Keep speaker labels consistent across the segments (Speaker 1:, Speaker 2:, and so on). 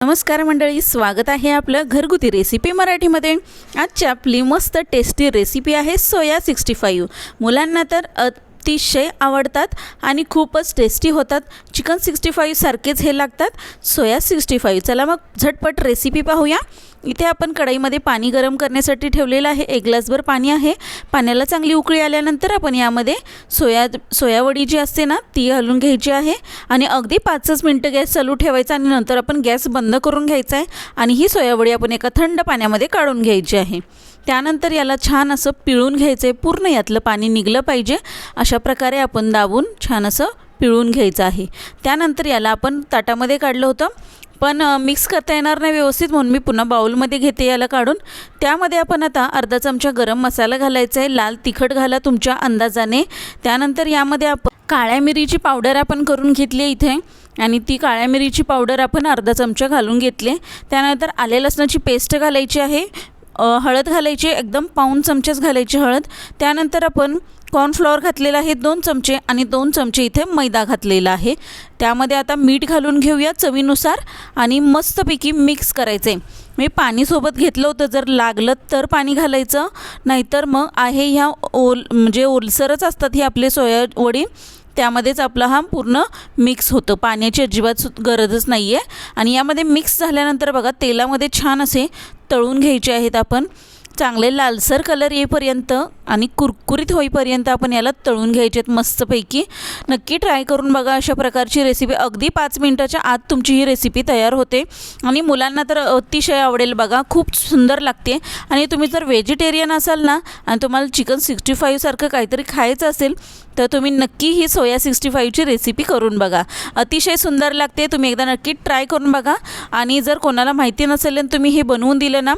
Speaker 1: नमस्कार मंडळी, स्वागत आहे आपलं घरगुती रेसिपी मराठीमध्ये। आजची आपली मस्त टेस्टी रेसिपी आहे सोया 65। मुलांना तर अतिशय आवडतात आणि खूपच टेस्टी होतात। चिकन 65 सारखेच हे लागतात सोया 65। चला मग झटपट रेसिपी पाहूया। इथे आपण कढईमध्ये पाणी गरम करण्यासाठी ठेवलेलं आहे। 1 ग्लासभर पाणी आहे। पाण्याला चांगली उकळी आल्यानंतर आपण यामध्ये सोयावडी जी असते ना ती घालून घ्यायची आहे आणि अगदी 5 मिनिटं गॅस चालू ठेवायचा आणि नंतर आपण गॅस बंद करून घ्यायचा आहे आणि ही सोयावडी आपण एका थंड पाण्यामध्ये काढून घ्यायची आहे। त्यानंतर याला छान असं पिळून घ्यायचं आहे। पूर्ण यातलं पाणी निघलं पाहिजे अशा प्रकारे आपण दाबून छान असं पिळून घ्यायचं आहे। त्यानंतर याला आपण ताटामध्ये काढलं होतं पण मिक्स करता येणार नाही व्यवस्थित, म्हणून मी पुन्हा बाउलमध्ये घेते याला काढून। त्यामध्ये आपण आता अर्धा चमचा गरम मसाला घालायचा आहे। लाल तिखट घाला तुमच्या अंदाजाने। त्यानंतर यामध्ये आपण काळ्या मिरीची पावडर आपण करून घेतली आहे इथे आणि ती काळ्या मिरीची पावडर आपण अर्धा चमचा घालून घेतली। त्यानंतर आले लसणाची पेस्ट घालायची आहे। हळद घालायची, एकदम पाऊण चमचाच घालायची हळद। त्यानंतर आपण कॉर्नफ्लॉवर घातलेला आहे 2 चमचे आणि 2 चमचे इथे मैदा घातलेला आहे। त्यामध्ये आता मीठ घालून घेऊया चवीनुसार आणि मस्तपैकी मिक्स करायचे। मी पाणीसोबत घेतलं होतं, जर लागलं तर पाणी घालायचं, नाहीतर मग आहे ह्या म्हणजे ओलसरच असतात ही आपले सोयावडी, त्यामध्येच आपला हा पूर्ण मिक्स होतं। पाण्याची अजिबात गरजच नाही आहे। आणि यामध्ये मिक्स झाल्यानंतर बघा तेलामध्ये छान असे तळून घ्यायचे आहेत आपण। चांगले लालसर कलर येईपर्यंत आणि कुरकुरीत होईपर्यंत आपण याला तळून घ्यायचे आहेत मस्तपैकी। नक्की ट्राय करून बघा अशा प्रकारची रेसिपी। अगदी 5 मिनिटाच्या आत तुमची ही रेसिपी तयार होते आणि मुलांना तर अतिशय आवडेल बघा, खूप सुंदर लागते। आणि तुम्ही जर व्हेजिटेरियन असाल ना आणि तुम्हाला चिकन 65 सारखं काहीतरी खायचं असेल तर तुम्ही नक्की ही सोया 65ची रेसिपी करून बघा, अतिशय सुंदर लागते। तुम्ही एकदा नक्की ट्राय करून बघा आणि जर कोणाला माहिती नसेल आणि तुम्ही हे बनवून दिलं ना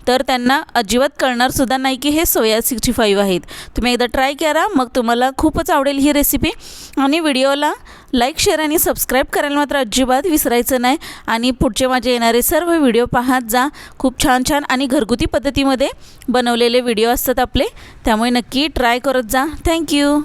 Speaker 1: तर त्यांना अजिबात कळणारसुद्धा नाही की हे सोया 65 आहेत। तुम्ही एकदा ट्राय करा, मग तुम्हाला खूपच आवडेल ही रेसिपी। आणि व्हिडिओला लाईक, शेअर आणि सबस्क्राईब करायला मात्र अजिबात विसरायचं नाही। आणि पुढचे माझे येणारे सर्व व्हिडिओ पाहत जा, खूप छान छान आणि घरगुती पद्धतीमध्ये बनवलेले व्हिडिओ असतात आपले, त्यामुळे नक्की ट्राय करत जा। थँक्यू।